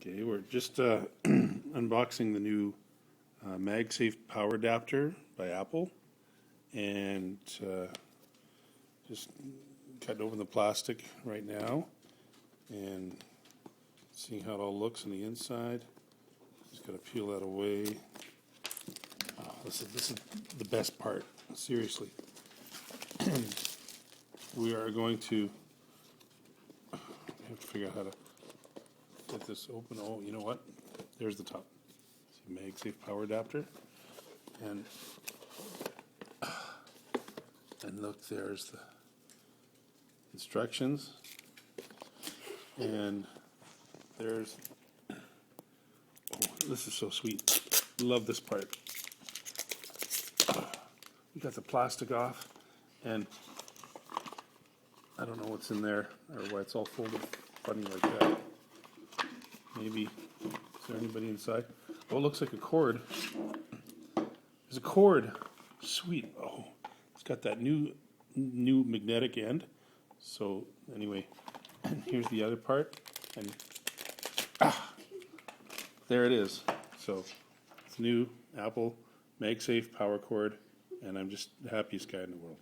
Okay, we're just unboxing the new MagSafe power adapter by Apple, and just cutting open the plastic right now and seeing how it all looks on the inside. Just got to peel that away. Oh, this is the best part, seriously. We are going to have to figure out how to get this open. Oh, you know what? There's the top. See, MagSafe power adapter, and look, there's the instructions, and there's. Oh, this is so sweet. Love this part. We got the plastic off, and I don't know what's in there or why it's all folded funny like that. Maybe, is there anybody inside? Oh, it looks like a cord. There's a cord. Sweet. Oh, it's got that new magnetic end. So anyway, here's the other part, and there it is. So it's new Apple MagSafe power cord, and I'm just the happiest guy in the world.